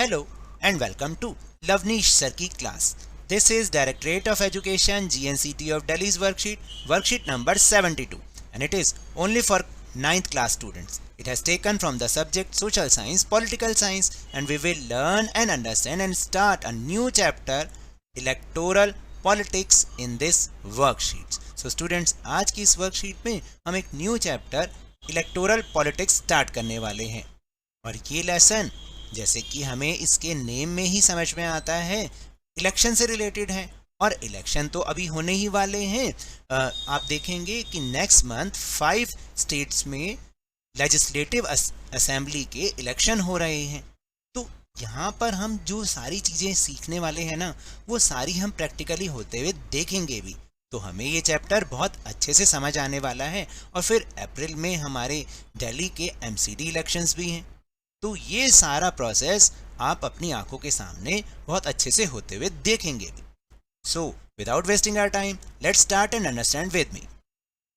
Hello and welcome to Lavnish Sir ki class. This is Directorate of Education GNCT of Delhi's worksheet number 72, and it is only for 9th class students. It has taken from the subject Social Science, Political Science, and we will learn and understand and start a new chapter Electoral Politics in this worksheet. So students, आज की इस worksheet में हम एक new chapter electoral politics start करने वाले हैं, और ये लेसन जैसे कि हमें इसके नेम में ही समझ में आता है इलेक्शन से रिलेटेड है, और इलेक्शन तो अभी होने ही वाले हैं। आप देखेंगे कि नेक्स्ट मंथ 5 स्टेट्स में लेजिस्लेटिव असेंबली के इलेक्शन हो रहे हैं। तो यहाँ पर हम जो सारी चीज़ें सीखने वाले हैं ना, वो सारी हम प्रैक्टिकली होते हुए देखेंगे भी। तो हमें ये चैप्टर बहुत अच्छे से समझ आने वाला है, और फिर अप्रैल में हमारे दिल्ली के एमसीडी इलेक्शंस भी हैं। तो ये सारा प्रोसेस आप अपनी आंखों के सामने बहुत अच्छे से होते हुए देखेंगे भी। So without wasting our time, let's start and understand with me.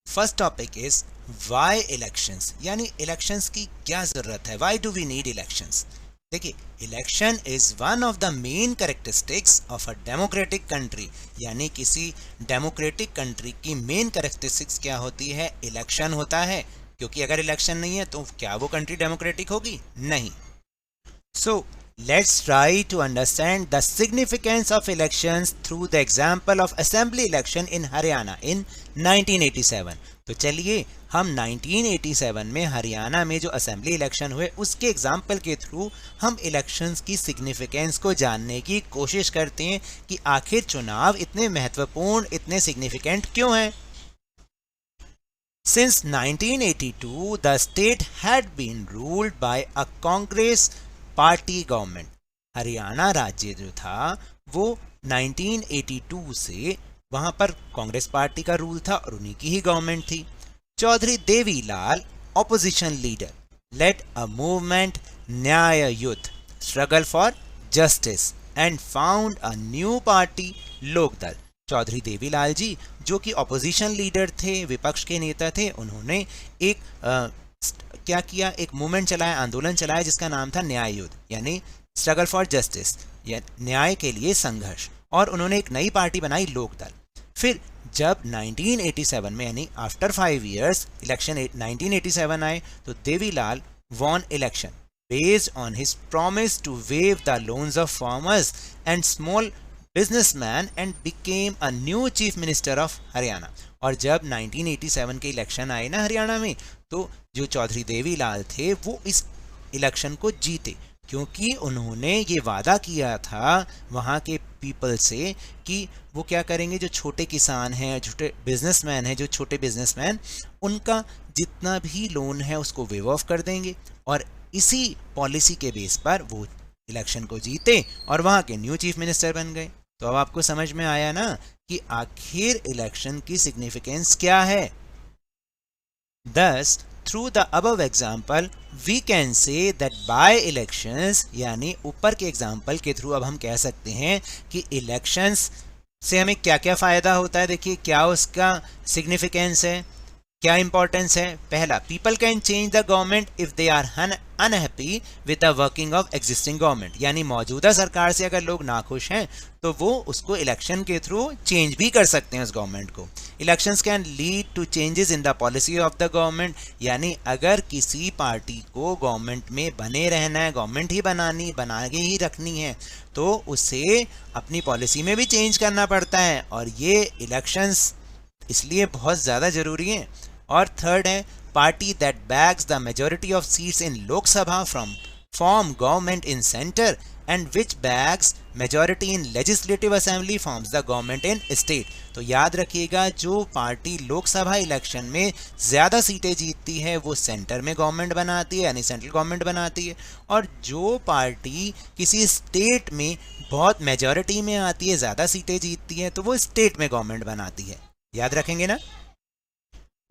First topic is why elections, यानी इलेक्शंस की क्या जरूरत है, why do we need elections. देखिए, election is one of the main characteristics of a democratic country, यानी किसी democratic country की main characteristics क्या होती है, इलेक्शन होता है। क्योंकि अगर इलेक्शन नहीं है तो क्या वो कंट्री डेमोक्रेटिक होगी? नहीं। So let's try to understand the significance of elections through the example of assembly election in Haryana in 1987। तो चलिए हम 1987 में हरियाणा में जो असेंबली इलेक्शन हुए उसके एग्जाम्पल के थ्रू हम इलेक्शंस की सिग्निफिकेंस को जानने की कोशिश करते हैं कि आखिर चुनाव इतने महत्वपूर्ण, इतने सिग्निफिकेंट क्यों हैं। Since 1982, the state had been ruled by a Congress party government. Haryana राज्य जो था वो 1982 से वहाँ पर कांग्रेस पार्टी का रूल था और उन्हीं की ही गवर्नमेंट थी। Chaudhary Devilal, opposition leader, led a movement न्याय युद्ध, struggle for justice, and found a new party, Lokdal. Chaudhary Devilal ji जो कि ऑपोजिशन लीडर थे, विपक्ष के नेता थे, उन्होंने एक क्या किया, एक मूवमेंट चलाया, आंदोलन चलाया जिसका नाम था न्याय युद्ध, यानी स्ट्रगल फॉर जस्टिस, या न्याय के लिए संघर्ष, और उन्होंने एक नई पार्टी बनाई, लोकदल। फिर जब 1987 में, यानी आफ्टर 5 years इलेक्शन 1987 आए, तो Devilal won election based on his promise to waive the loans of farmers and small businessman and became a new chief minister of Haryana. और जब 1987 के इलेक्शन आए ना हरियाणा में, तो जो चौधरी देवीलाल थे वो इस इलेक्शन को जीते, क्योंकि उन्होंने ये वादा किया था वहाँ के पीपल से कि वो क्या करेंगे, जो छोटे किसान हैं, छोटे बिजनेसमैन हैं, जो छोटे बिजनेसमैन, उनका जितना भी लोन है उसको वेव ऑफ कर देंगे। और इसी पॉलिसी के बेस पर वो इलेक्शन को जीते और वहाँ के न्यू चीफ मिनिस्टर बन गए। तो अब आपको समझ में आया ना कि आखिर इलेक्शन की सिग्निफिकेंस क्या है। Thus, through the above example, we can say that by elections, यानी ऊपर के एग्जाम्पल के थ्रू अब हम कह सकते हैं कि इलेक्शंस से हमें क्या क्या फ़ायदा होता है। देखिए क्या उसका सिग्निफिकेंस है, क्या इंपॉर्टेंस है। पहला, people can change the government if they are unhappy with the working of existing government, यानी मौजूदा सरकार से अगर लोग नाखुश हैं तो वो उसको इलेक्शन के थ्रू चेंज भी कर सकते हैं उस गवर्नमेंट को। Elections can lead to changes in the policy of the government, यानी अगर किसी पार्टी को गवर्नमेंट में बने रहना है, गवर्नमेंट ही बना के ही रखनी है, तो उसे अपनी पॉलिसी में भी चेंज करना पड़ता है, और ये इलेक्शंस इसलिए बहुत ज़्यादा ज़रूरी हैं। और थर्ड है, party that bags the majority of seats in Lok Sabha from form government in centre and which bags majority in legislative assembly forms the government in state. तो याद रखिएगा, जो पार्टी लोकसभा इलेक्शन में ज़्यादा सीटें जीतती है वो सेंटर में गवर्नमेंट बनाती है, यानी सेंट्रल गवर्नमेंट बनाती है, और जो पार्टी किसी स्टेट में बहुत मेजॉरिटी में आती है, ज़्यादा सीटें जीतती है, तो वो स्टेट में गवर्नमेंट बनाती है। याद रखेंगे ना।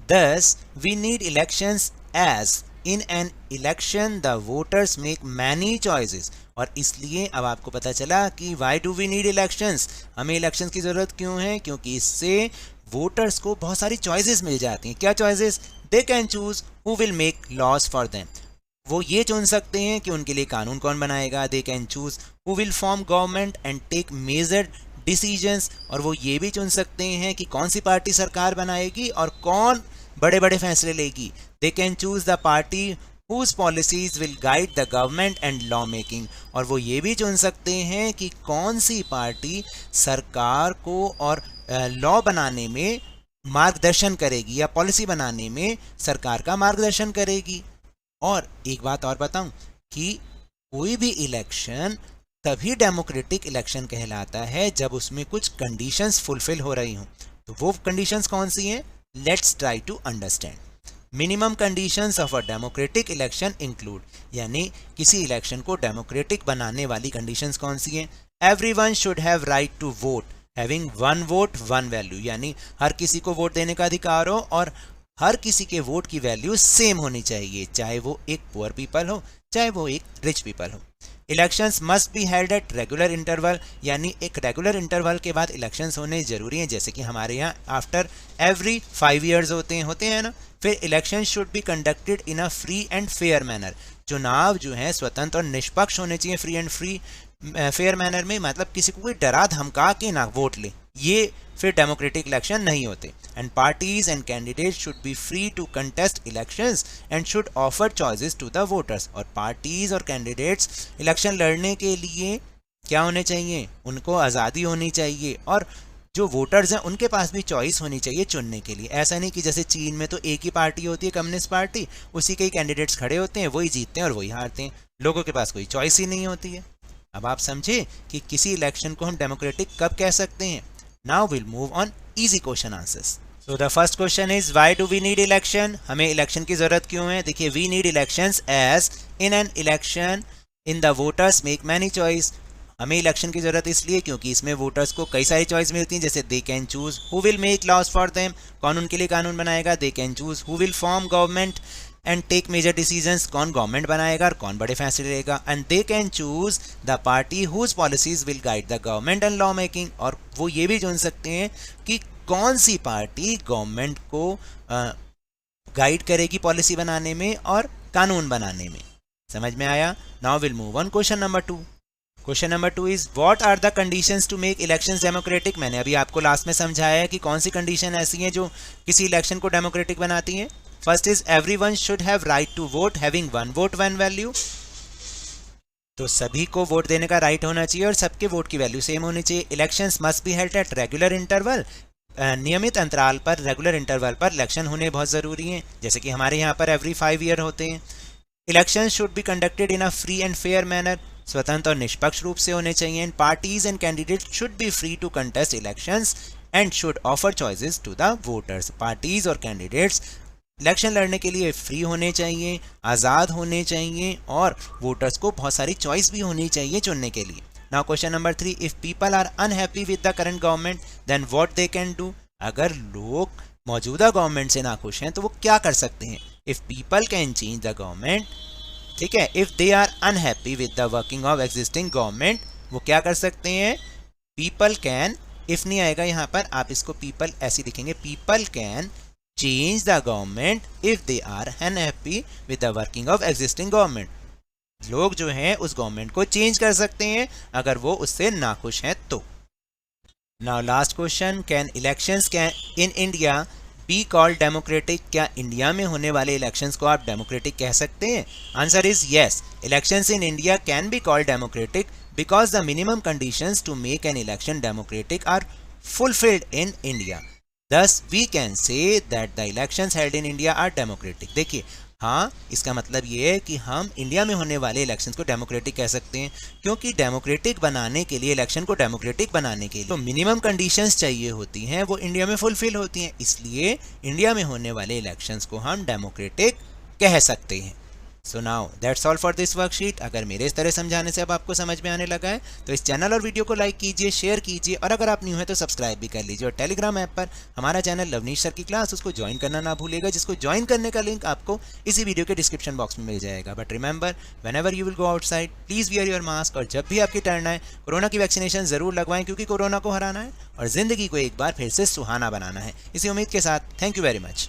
Thus, we need elections as in an election the voters make many choices। और इसलिए अब आपको पता चला कि why do we need elections, हमें इलेक्शंस की ज़रूरत क्यों है, क्योंकि इससे वोटर्स को बहुत सारी चॉइसेस मिल जाती हैं। क्या choices? They can choose who will make laws for them। वो ये चुन सकते हैं कि उनके लिए कानून कौन बनाएगा। They can choose who will form government and take major decisions, और वो ये भी चुन सकते हैं कि कौन सी पार्टी सरकार बनाएगी और कौन बड़े बड़े फैसले लेगी। दे can choose the party whose policies will guide the government and law making, और वो ये भी चुन सकते हैं कि कौन सी पार्टी सरकार को और लॉ बनाने में मार्गदर्शन करेगी या पॉलिसी बनाने में सरकार का मार्गदर्शन करेगी। और एक बात और बताऊं कि कोई भी इलेक्शन तभी डेमोक्रेटिक इलेक्शन कहलाता है जब उसमें कुछ कंडीशंस फुलफिल हो रही हों। तो वो कंडीशंस कौन सी हैं? Let's try to understand. Minimum conditions of a democratic election include, यानी किसी इलेक्शन को डेमोक्रेटिक बनाने वाली कंडीशंस कौन सी हैं? Everyone should have right to vote having one vote one value, यानी हर किसी को वोट देने का अधिकार हो और हर किसी के वोट की वैल्यू सेम होनी चाहिए, चाहे वो एक पुअर पीपल हो चाहे वो एक रिच पीपल हो। Elections must be held at regular interval, यानी एक रेगुलर इंटरवल के बाद इलेक्शंस होने जरूरी हैं, जैसे कि हमारे यहाँ आफ्टर एवरी 5 years होते हैं ना। फिर election should be conducted in a free and fair manner, चुनाव जो है स्वतंत्र और निष्पक्ष होने चाहिए, फ्री एंड फेयर मैनर में, मतलब किसी को कोई डरा धमका के ना वोट ले, ये फिर डेमोक्रेटिक इलेक्शन नहीं होते। And parties and candidates should be free to contest elections and should offer choices to the voters, और पार्टीज और कैंडिडेट्स इलेक्शन लड़ने के लिए क्या होने चाहिए? उनको आज़ादी होनी चाहिए, और जो वोटर्स हैं उनके पास भी चॉइस होनी चाहिए चुनने के लिए। ऐसा नहीं कि जैसे चीन में तो एक ही पार्टी होती है, कम्युनिस्ट पार्टी, उसी के ही कैंडिडेट्स खड़े होते हैं, वही जीतते हैं और वही हारते हैं, लोगों के पास कोई चॉइस ही नहीं होती है। अब आप समझे कि किसी इलेक्शन को हम डेमोक्रेटिक कब कह सकते हैं। Now will move on easy question answers. So the first question is why do we need election, हमें इलेक्शन की जरूरत क्यों है? देखिए, we need elections as in an election in the voters make many choice, हमें election की जरूरत इसलिए क्योंकि इसमें वोटर्स को कई सारी चॉइस मिलती हैं, जैसे they can choose who will make laws for them, कौन उनके लिए कानून बनाएगा। They can choose who will form government and take major decisions, कौन गवर्नमेंट बनाएगा और कौन बड़े फैसले लेगा। And they can choose the party whose policies will guide the government and law making, और वो ये भी चुन सकते हैं कि कौन सी पार्टी गवर्नमेंट को गाइड करेगी पॉलिसी बनाने में और कानून बनाने में। समझ में आया? Now will move on question number 2। Question number 2 is what are the conditions to make elections democratic. मैंने अभी आपको लास्ट में समझाया है कि कौन सी कंडीशन ऐसी हैं जो किसी इलेक्शन को डेमोक्रेटिक बनाती हैं। First is everyone should have right to vote having one vote one value, तो सभी को वोट देने का राइट होना चाहिए और सबके वोट की वैल्यू सेम होनी चाहिए। Elections must be held at regular interval, नियमित अंतराल पर, रेगुलर इंटरवल पर इलेक्शन होने बहुत ज़रूरी हैं, जैसे कि हमारे यहाँ पर एवरी 5 year होते हैं। Election should be conducted in a free and fair manner, स्वतंत्र और निष्पक्ष रूप से होने चाहिए। And parties and candidates should be free to contest elections and should offer choices to the voters, parties और कैंडिडेट्स इलेक्शन लड़ने के लिए फ्री होने चाहिए, आज़ाद होने चाहिए और वोटर्स को बहुत सारी चॉइस भी होनी चाहिए चुनने के लिए। Now question number 3, if people are unhappy with the current government then what they can do, अगर लोग मौजूदा गवर्नमेंट से नाखुश हैं तो वो क्या कर सकते हैं। If people can change the government, ठीक है, if they are unhappy with the working of existing government, वो क्या कर सकते हैं? पीपल कैन, इफ नहीं आएगा यहाँ पर, आप इसको पीपल ऐसे लिखेंगे, people can change the government if they are unhappy with the working of existing government, लोग जो हैं उस गवर्नमेंट को चेंज कर सकते हैं अगर वो उससे नाखुश हैं तो। Now last question, can elections can in India B called democratic, क्या इंडिया में होने वाले इलेक्शंस को आप डेमोक्रेटिक कह सकते हैं? Answer is yes, elections in India can be called democratic because the minimum conditions to make an election democratic are fulfilled in India, Thus we can say that the elections held in India are democratic। देखिए, हाँ, इसका मतलब ये है कि हम India में होने वाले इलेक्शंस को डेमोक्रेटिक कह सकते हैं, क्योंकि डेमोक्रेटिक बनाने के लिए, इलेक्शन को डेमोक्रेटिक बनाने के लिए तो मिनिमम कंडीशंस चाहिए होती हैं, वो इंडिया में फुलफिल होती हैं, इसलिए इंडिया में होने वाले इलेक्शंस को हम डेमोक्रेटिक कह सकते हैं। So now that's all for this worksheet. अगर मेरे इस तरह समझाने से अब आपको समझ में आने लगा है तो इस चैनल और वीडियो को लाइक कीजिए, शेयर कीजिए, और अगर आप न्यू है तो सब्सक्राइब भी कर लीजिए। और टेलीग्राम ऐप पर हमारा चैनल लवनीश सर की क्लास, उसको ज्वाइन करना ना भूलिएगा, जिसको ज्वाइन करने का लिंक आपको इसी वीडियो के डिस्क्रिप्शन बॉक्स में मिल जाएगा। But remember, whenever you will go outside please wear your mask, और जब भी आपकी टर्न आए कोरोना की वैक्सीनेशन ज़रूर लगवाएं, क्योंकि कोरोना को हराना है और ज़िंदगी को एक बार फिर से सुहाना बनाना है। इसी उम्मीद के साथ थैंक यू वेरी मच।